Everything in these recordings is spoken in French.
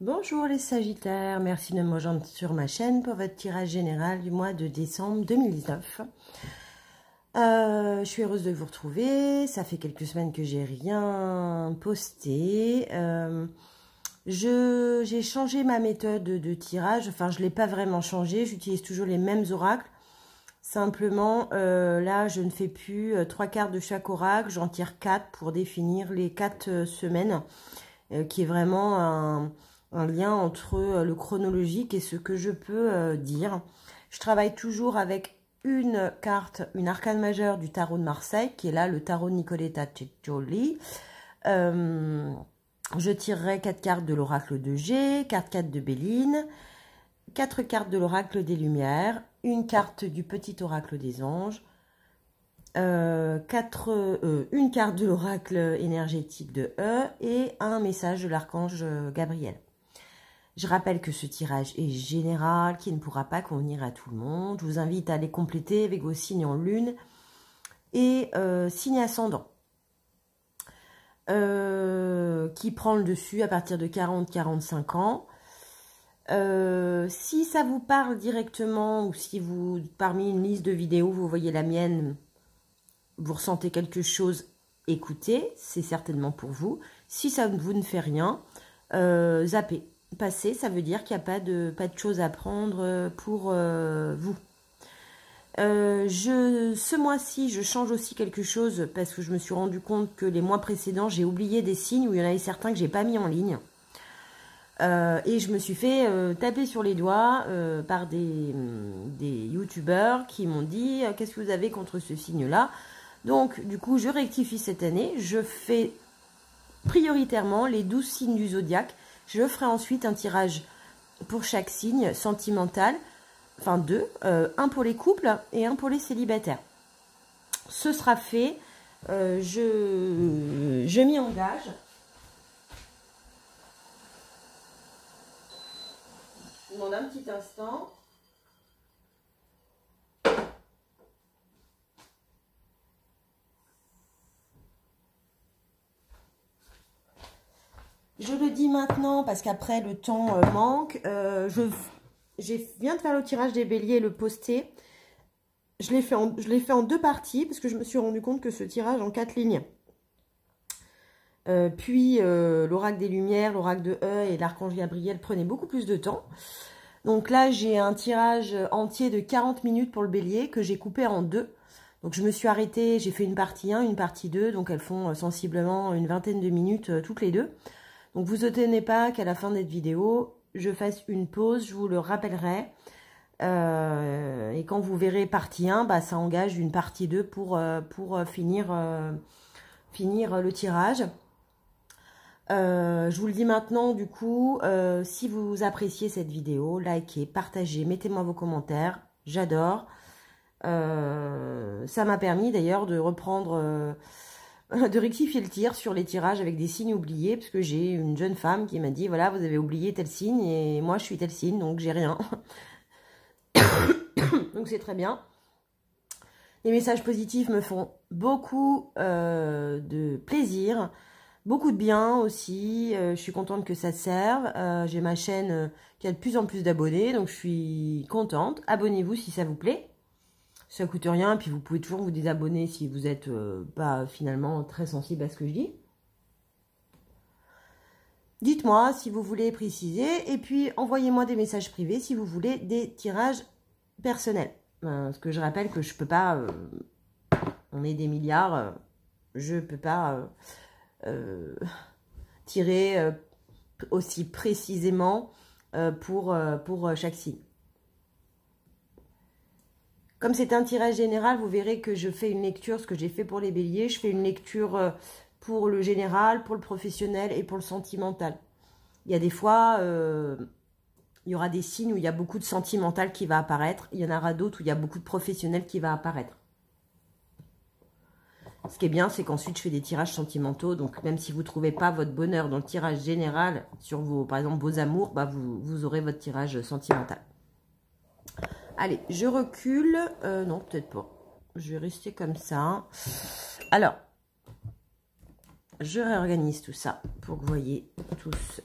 Bonjour les Sagittaires, merci de me rejoindre sur ma chaîne pour votre tirage général du mois de décembre 2019. Je suis heureuse de vous retrouver, ça fait quelques semaines que j'ai rien posté. J'ai changé ma méthode de tirage, enfin je ne l'ai pas vraiment changé, j'utilise toujours les mêmes oracles. Simplement, là je ne fais plus 3 cartes de chaque oracle, j'en tire 4 pour définir les 4 semaines, qui est vraiment un lien entre le chronologique et ce que je peux dire. Je travaille toujours avec une carte, une arcane majeure du tarot de Marseille, qui est là le tarot de Nicoletta Ceccioli. Je tirerai 4 cartes de l'oracle de G, 4 cartes de Béline, 4 cartes de l'oracle des Lumières, une carte du petit oracle des Anges, une carte de l'oracle énergétique de E et un message de l'archange Gabriel. Je rappelle que ce tirage est général, qui ne pourra pas convenir à tout le monde. Je vous invite à les compléter avec vos signes en lune et signe ascendant, qui prend le dessus à partir de 40-45 ans. Si ça vous parle directement ou si vous, parmi une liste de vidéos, vous voyez la mienne, vous ressentez quelque chose, écoutez, c'est certainement pour vous. Si ça vous ne fait rien, zappez. Passer, ça veut dire qu'il n'y a pas de choses à prendre pour vous. Ce mois-ci, je change aussi quelque chose parce que je me suis rendu compte que les mois précédents, j'ai oublié des signes où il y en avait certains que je n'ai pas mis en ligne. Et je me suis fait taper sur les doigts par des youtubeurs qui m'ont dit « Qu'est-ce que vous avez contre ce signe-là » Donc, du coup, je rectifie cette année. Je fais prioritairement les 12 signes du zodiaque. Je ferai ensuite un tirage pour chaque signe sentimental, enfin 2, un pour les couples et un pour les célibataires. Ce sera fait, je m'y engage. Je vous demande un petit instant. Je le dis maintenant parce qu'après le temps manque. Je viens de faire le tirage des béliers et le poster. Je l'ai fait en 2 parties parce que je me suis rendu compte que ce tirage en 4 lignes. Puis l'oracle des Lumières, l'oracle de E et l'archange Gabriel prenaient beaucoup plus de temps. Donc là, j'ai un tirage entier de 40 minutes pour le bélier que j'ai coupé en 2. Donc je me suis arrêtée, j'ai fait une partie 1, une partie 2. Donc elles font sensiblement une vingtaine de minutes toutes les deux. Donc vous étonnez pas qu'à la fin de cette vidéo, je fasse une pause, je vous le rappellerai. Et quand vous verrez partie 1, bah, ça engage une partie 2 pour finir le tirage. Je vous le dis maintenant, du coup, si vous appréciez cette vidéo, likez, partagez, mettez-moi vos commentaires, j'adore. Ça m'a permis d'ailleurs de reprendre... de rectifier le tir sur les tirages avec des signes oubliés, parce que j'ai une jeune femme qui m'a dit, voilà, vous avez oublié tel signe, et moi je suis tel signe, donc j'ai rien. Donc c'est très bien. Les messages positifs me font beaucoup de plaisir, beaucoup de bien aussi. Je suis contente que ça serve. J'ai ma chaîne qui a de plus en plus d'abonnés, donc je suis contente. Abonnez-vous si ça vous plaît. Ça coûte rien, puis vous pouvez toujours vous désabonner si vous n'êtes pas finalement très sensible à ce que je dis. Dites-moi si vous voulez préciser, et puis envoyez-moi des messages privés si vous voulez des tirages personnels. Parce que je rappelle que je peux pas, on est des milliards, je peux pas tirer aussi précisément pour chaque signe. Comme c'est un tirage général, vous verrez que je fais une lecture, ce que j'ai fait pour les béliers, je fais une lecture pour le général, pour le professionnel et pour le sentimental. Il y a des fois, il y aura des signes où il y a beaucoup de sentimental qui va apparaître. Il y en aura d'autres où il y a beaucoup de professionnel qui va apparaître. Ce qui est bien, c'est qu'ensuite, je fais des tirages sentimentaux. Donc, même si vous ne trouvez pas votre bonheur dans le tirage général, sur vos, par exemple, vos amours, bah, vous aurez votre tirage sentimental. Allez, je recule. Non, peut-être pas. Je vais rester comme ça. Alors, je réorganise tout ça pour que vous voyez tous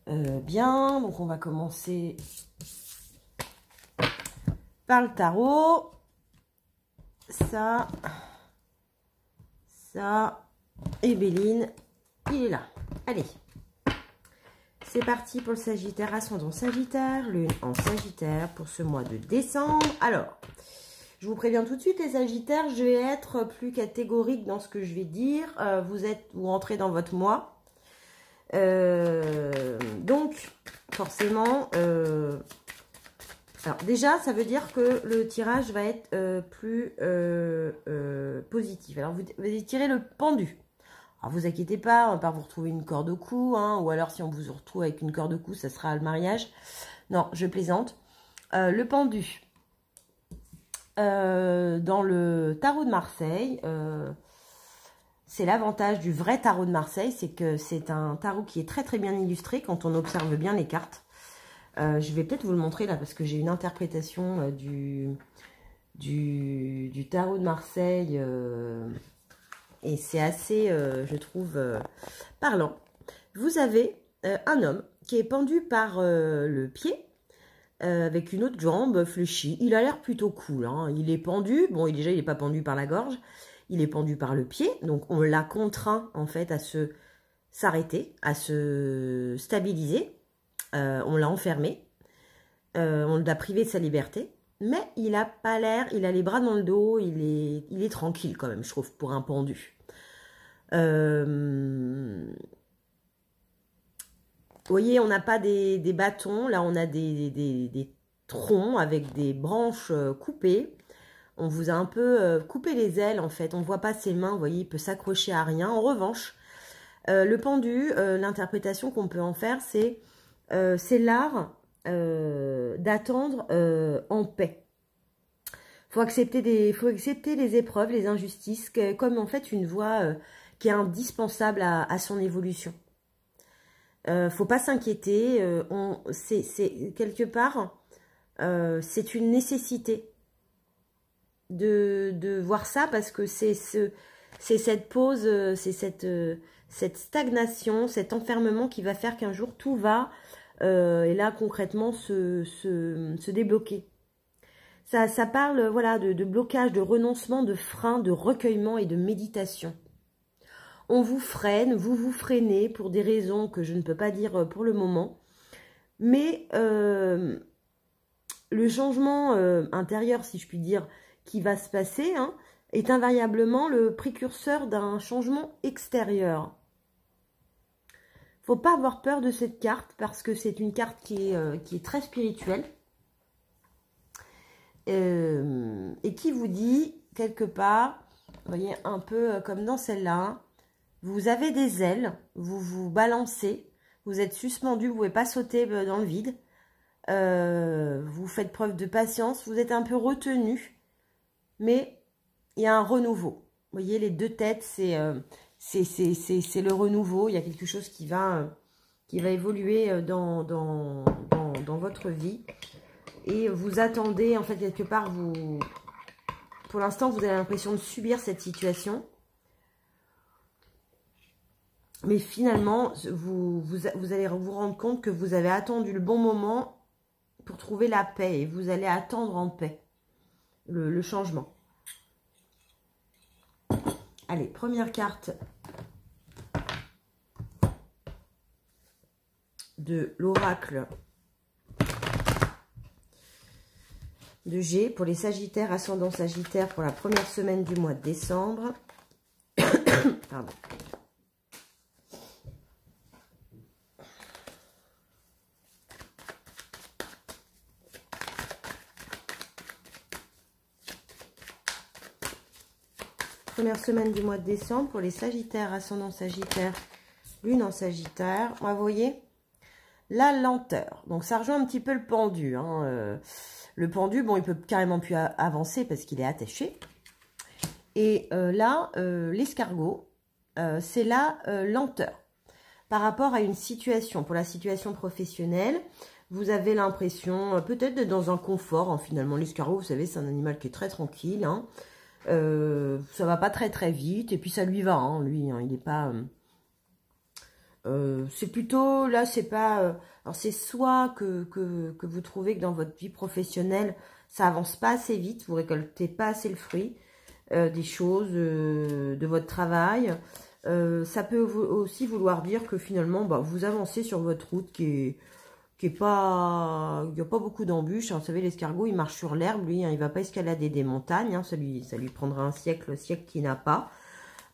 bien. Donc, on va commencer par le tarot. Ça, et Béline, il est là. Allez, c'est parti pour le Sagittaire, ascendant Sagittaire, lune en Sagittaire pour ce mois de décembre. Alors, je vous préviens tout de suite les Sagittaires, je vais être plus catégorique dans ce que je vais dire. Vous rentrez dans votre mois. Donc, forcément, alors déjà, ça veut dire que le tirage va être plus positif. Alors, vous allez tirer le pendu. Alors, vous inquiétez pas, on va pas vous retrouver une corde au cou, hein, ou alors si on vous retrouve avec une corde au cou, ça sera le mariage. Non, je plaisante. Le pendu. Dans le tarot de Marseille, c'est l'avantage du vrai tarot de Marseille, c'est que c'est un tarot qui est très très bien illustré quand on observe bien les cartes. Je vais peut-être vous le montrer là parce que j'ai une interprétation du tarot de Marseille et c'est assez, je trouve, parlant. Vous avez un homme qui est pendu par le pied avec une autre jambe fléchie. Il a l'air plutôt cool, hein. Il est pendu, bon déjà il n'est pas pendu par la gorge, il est pendu par le pied, donc on l'a contraint en fait à s'arrêter, à se stabiliser. On l'a enfermé, on l'a privé de sa liberté, mais il n'a pas l'air, il a les bras dans le dos, il est tranquille quand même, je trouve, pour un pendu. Vous voyez, on n'a pas des bâtons, là on a des troncs avec des branches coupées. On vous a un peu coupé les ailes en fait, on ne voit pas ses mains, vous voyez, il peut s'accrocher à rien. En revanche, le pendu, l'interprétation qu'on peut en faire, c'est l'art d'attendre en paix. Faut accepter les épreuves, les injustices, comme en fait une voie qui est indispensable à son évolution. Faut pas s'inquiéter, c'est quelque part, c'est une nécessité de voir ça parce que c'est cette pause, c'est cette stagnation, cet enfermement qui va faire qu'un jour tout va, et là concrètement, se débloquer. Ça parle voilà, de blocage, de renoncement, de frein, de recueillement et de méditation. On vous freine, vous vous freinez pour des raisons que je ne peux pas dire pour le moment. Mais le changement intérieur, si je puis dire, qui va se passer, hein, est invariablement le précurseur d'un changement extérieur. Faut pas avoir peur de cette carte parce que c'est une carte qui est très spirituelle. Et qui vous dit, quelque part, vous voyez, un peu comme dans celle-là, vous avez des ailes, vous vous balancez, vous êtes suspendu, vous ne pouvez pas sauter dans le vide, vous faites preuve de patience, vous êtes un peu retenu, mais il y a un renouveau. Vous voyez, les deux têtes, c'est le renouveau, il y a quelque chose qui va évoluer dans votre vie. Et vous attendez, en fait, quelque part, pour l'instant, vous avez l'impression de subir cette situation. Mais finalement, vous allez vous rendre compte que vous avez attendu le bon moment pour trouver la paix. Et vous allez attendre en paix le changement. Allez, première carte de l'oracle de G pour les Sagittaires, ascendant Sagittaire pour la première semaine du mois de décembre. Pardon. Première semaine du mois de décembre pour les Sagittaires, ascendant Sagittaire, lune en Sagittaire. Vous voyez, la lenteur. Donc ça rejoint un petit peu le pendu. Hein. Le pendu, bon, il peut carrément plus avancer parce qu'il est attaché. Et là, l'escargot, c'est la lenteur. Par rapport à une situation, pour la situation professionnelle, vous avez l'impression peut-être d'être dans un confort. Hein, finalement, l'escargot, vous savez, c'est un animal qui est très tranquille. Hein. Ça va pas très très vite et puis ça lui va. Hein, lui, hein, il n'est pas... C'est plutôt, là, c'est pas... alors, c'est soit que vous trouvez que dans votre vie professionnelle, ça avance pas assez vite, vous récoltez pas assez le fruit des choses, de votre travail. Ça peut aussi vouloir dire que finalement, bah, vous avancez sur votre route qui est pas... Il n'y a pas beaucoup d'embûches. Hein. Vous savez, l'escargot, il marche sur l'herbe, lui, hein, il va pas escalader des montagnes. Hein. Ça lui prendra un siècle qu'il n'a pas.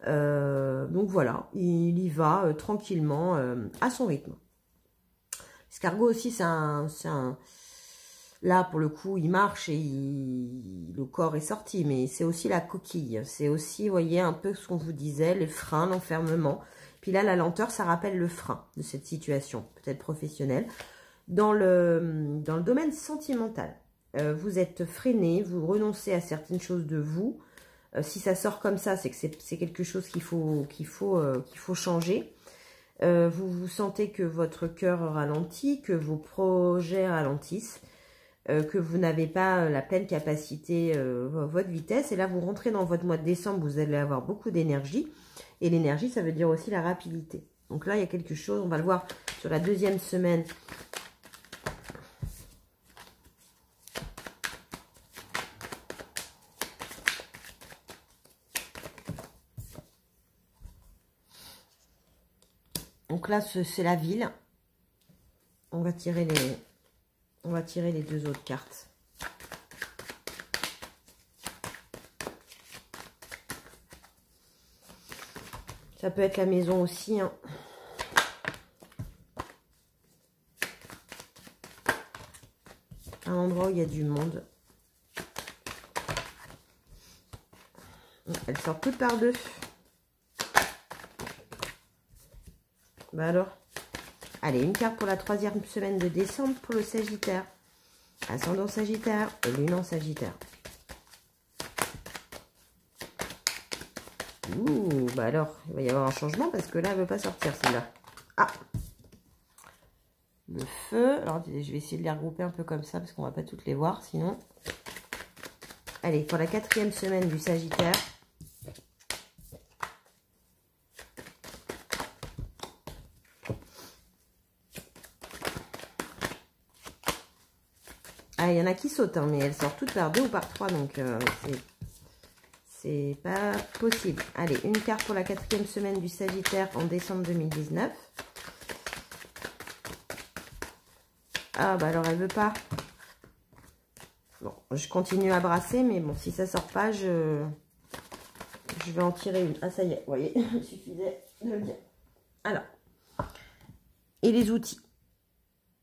Donc voilà, il y va tranquillement à son rythme. L'escargot aussi, là pour le coup, il marche et le corps est sorti, mais c'est aussi la coquille. C'est aussi, vous voyez, un peu ce qu'on vous disait, les freins, l'enfermement. Puis là, la lenteur, ça rappelle le frein de cette situation, peut-être professionnelle. Dans le domaine sentimental, vous êtes freiné, vous renoncez à certaines choses de vous. Si ça sort comme ça, c'est que c'est quelque chose qu'il faut changer. Vous sentez que votre cœur ralentit, que vos projets ralentissent, que vous n'avez pas la pleine capacité, votre vitesse. Et là, vous rentrez dans votre mois de décembre, vous allez avoir beaucoup d'énergie. Et l'énergie, ça veut dire aussi la rapidité. Donc là, il y a quelque chose, on va le voir sur la deuxième semaine. Donc là, c'est la ville. On va tirer les deux autres cartes. Ça peut être la maison aussi. Hein. Un endroit où il y a du monde. Elle sort toutes par deux. Bah alors, allez, une carte pour la troisième semaine de décembre pour le Sagittaire. Ascendant Sagittaire et Lune en Sagittaire. Ouh, bah alors, il va y avoir un changement parce que là, elle ne veut pas sortir celle-là. Ah, le feu. Alors, je vais essayer de les regrouper un peu comme ça parce qu'on ne va pas toutes les voir sinon. Allez, pour la quatrième semaine du Sagittaire. Ah, il y en a qui sautent, hein, mais elles sortent toutes par deux ou par trois, donc c'est pas possible. Allez, une carte pour la quatrième semaine du Sagittaire en décembre 2019. Ah, bah alors elle veut pas. Bon, je continue à brasser, mais bon, si ça sort pas, je vais en tirer une. Ah, ça y est, vous voyez, il suffisait de le dire. Alors, et les outils.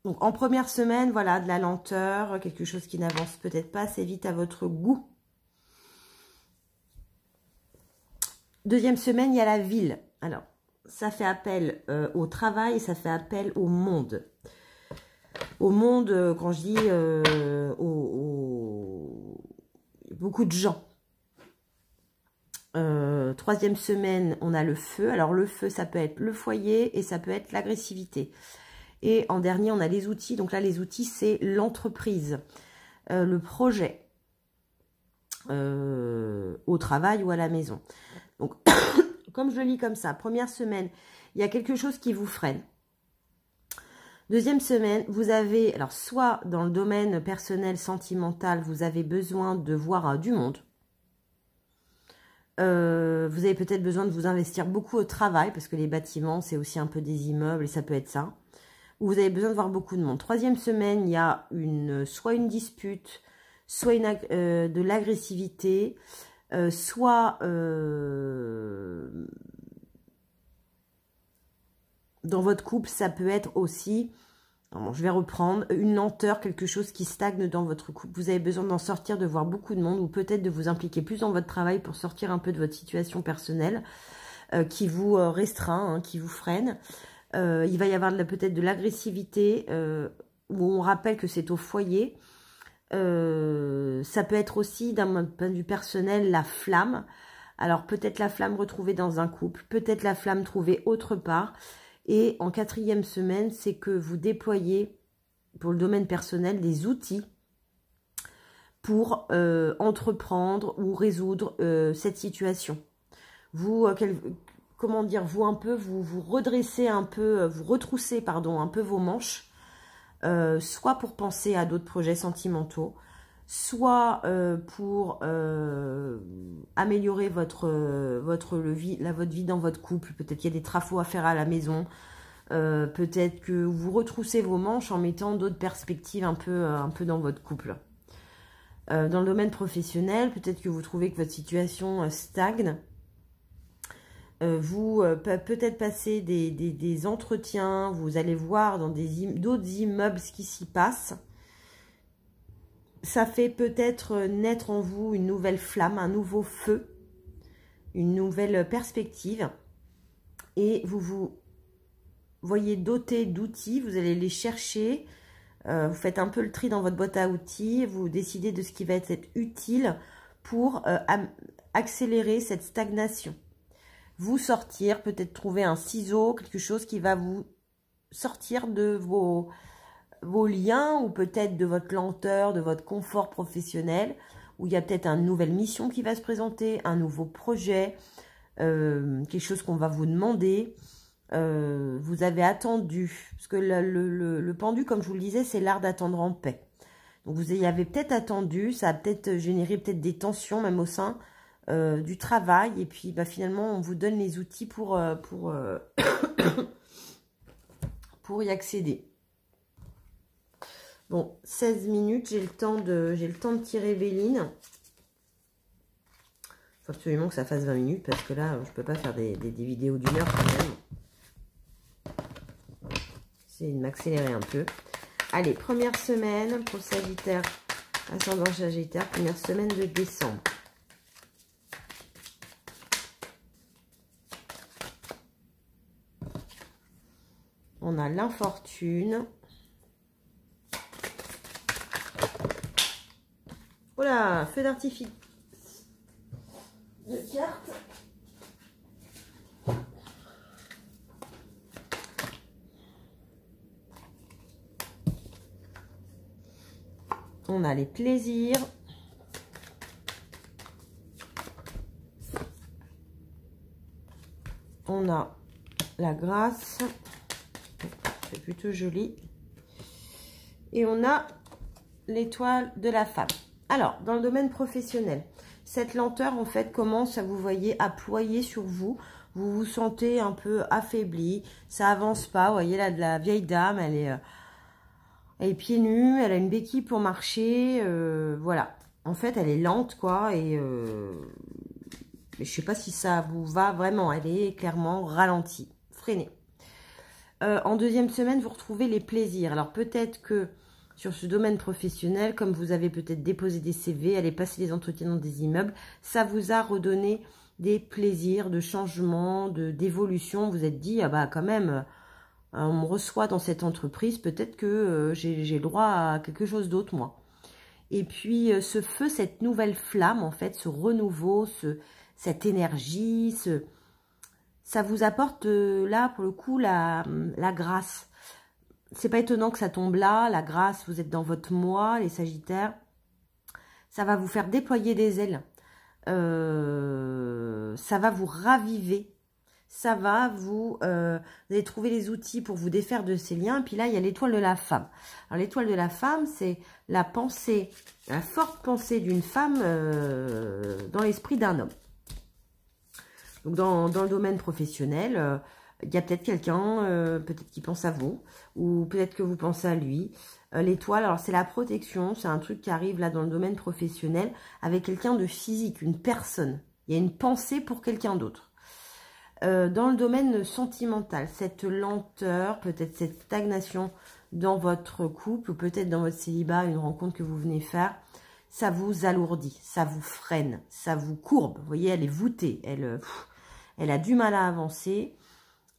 Donc, en première semaine, voilà, de la lenteur, quelque chose qui n'avance peut-être pas assez vite à votre goût. Deuxième semaine, il y a la ville. Alors, ça fait appel au travail et ça fait appel au monde. Au monde, quand je dis beaucoup de gens. Troisième semaine, on a le feu. Alors, le feu, ça peut être le foyer et ça peut être l'agressivité. Et en dernier, on a les outils. Donc là, les outils, c'est l'entreprise, le projet, au travail ou à la maison. Donc, comme je le lis comme ça, première semaine, il y a quelque chose qui vous freine. Deuxième semaine, vous avez, alors soit dans le domaine personnel, sentimental, vous avez besoin de voir du monde. Vous avez peut-être besoin de vous investir beaucoup au travail, parce que les bâtiments, c'est aussi un peu des immeubles, et ça peut être ça. Vous avez besoin de voir beaucoup de monde. Troisième semaine, il y a soit une dispute, soit de l'agressivité, soit dans votre couple, ça peut être aussi, bon, je vais reprendre, une lenteur, quelque chose qui stagne dans votre couple. Vous avez besoin d'en sortir, de voir beaucoup de monde, ou peut-être de vous impliquer plus dans votre travail pour sortir un peu de votre situation personnelle qui vous restreint, hein, qui vous freine. Il va y avoir peut-être de l'agressivité où on rappelle que c'est au foyer. Ça peut être aussi, d'un point de vue personnel, la flamme. Alors, peut-être la flamme retrouvée dans un couple, peut-être la flamme trouvée autre part. Et en quatrième semaine, c'est que vous déployez, pour le domaine personnel, des outils pour entreprendre ou résoudre cette situation. Vous, comment dire, vous redressez un peu, vous retroussez, pardon, un peu vos manches, soit pour penser à d'autres projets sentimentaux, soit pour améliorer votre vie dans votre couple. Peut-être qu'il y a des travaux à faire à la maison, peut-être que vous retroussez vos manches en mettant d'autres perspectives un peu dans votre couple. Dans le domaine professionnel, peut-être que vous trouvez que votre situation stagne. Vous peut-être passer des entretiens, vous allez voir dans d'autres immeubles ce qui s'y passe. Ça fait peut-être naître en vous une nouvelle flamme, un nouveau feu, une nouvelle perspective. Et vous voyez doté d'outils, vous allez les chercher. Vous faites un peu le tri dans votre boîte à outils, vous décidez de ce qui va être utile pour accélérer cette stagnation. Vous sortir, peut-être trouver un ciseau, quelque chose qui va vous sortir de vos liens ou peut-être de votre lenteur, de votre confort professionnel, où il y a peut-être une nouvelle mission qui va se présenter, un nouveau projet, quelque chose qu'on va vous demander. Vous avez attendu, parce que le pendu, comme je vous le disais, c'est l'art d'attendre en paix. Donc vous y avez peut-être attendu, ça a peut-être généré peut-être des tensions même au sein du travail, et puis bah, finalement on vous donne les outils pour y accéder. Bon, 16 minutes, j'ai le temps de tirer Béline. Il faut absolument que ça fasse 20 minutes, parce que là, je peux pas faire des vidéos d'1 heure quand même. C'est de m'accélérer un peu. Allez, première semaine pour Sagittaire, ascendant Sagittaire, première semaine de décembre. On a l'infortune. Voilà, feu d'artifice de cartes. On a les plaisirs. On a la grâce. C'est plutôt joli. Et on a l'étoile de la femme. Alors, dans le domaine professionnel, cette lenteur, en fait, commence à vous voyez à ployer sur vous. Vous vous sentez un peu affaibli. Ça avance pas. Vous voyez, là, de la vieille dame, elle est pieds nus. Elle a une béquille pour marcher. Voilà. En fait, elle est lente, quoi. Et je sais pas si ça vous va vraiment. Elle est clairement ralentie, freinée. En deuxième semaine, vous retrouvez les plaisirs. Alors, peut-être que sur ce domaine professionnel, comme vous avez peut-être déposé des CV, allez passer des entretiens dans des immeubles, ça vous a redonné des plaisirs de changement, d'évolution. Vous êtes dit, ah bah quand même, on me reçoit dans cette entreprise, peut-être que j'ai le droit à quelque chose d'autre, moi. Et puis, ce feu, cette nouvelle flamme, en fait, ce renouveau, cette énergie, ça vous apporte, là, pour le coup, la grâce. C'est pas étonnant que ça tombe là, la grâce, vous êtes dans votre moi, les Sagittaires. Ça va vous faire déployer des ailes. Ça va vous raviver. Ça va vous allez trouver les outils pour vous défaire de ces liens. Et puis là, il y a l'étoile de la femme. Alors, l'étoile de la femme, c'est la pensée, la forte pensée d'une femme dans l'esprit d'un homme. Donc, dans le domaine professionnel, il y a peut-être quelqu'un, peut-être qui pense à vous, ou peut-être que vous pensez à lui. L'étoile, alors c'est la protection, c'est un truc qui arrive là dans le domaine professionnel, avec quelqu'un de physique, une personne. Il y a une pensée pour quelqu'un d'autre. Dans le domaine sentimental, cette lenteur, peut-être cette stagnation dans votre couple, ou peut-être dans votre célibat, une rencontre que vous venez faire, ça vous alourdit, ça vous freine, ça vous courbe. Vous voyez, elle est voûtée, elle a du mal à avancer.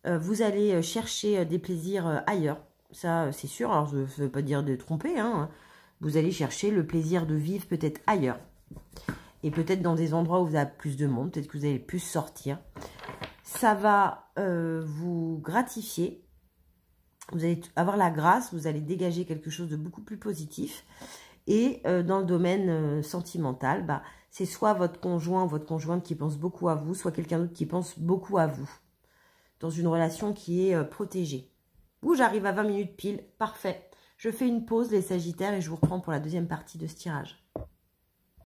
Vous allez chercher des plaisirs ailleurs, ça c'est sûr. Alors je ne veux pas dire de tromper, hein. Vous allez chercher le plaisir de vivre peut-être ailleurs. Et peut-être dans des endroits où vous avez plus de monde, peut-être que vous allez plus sortir. Ça va vous gratifier. Vous allez avoir la grâce, vous allez dégager quelque chose de beaucoup plus positif. Et dans le domaine sentimental, c'est soit votre conjoint ou votre conjointe qui pense beaucoup à vous, soit quelqu'un d'autre qui pense beaucoup à vous. dans une relation qui est protégée. Ou j'arrive à 20 minutes pile, parfait. Je fais une pause les Sagittaires et je vous reprends pour la deuxième partie de ce tirage.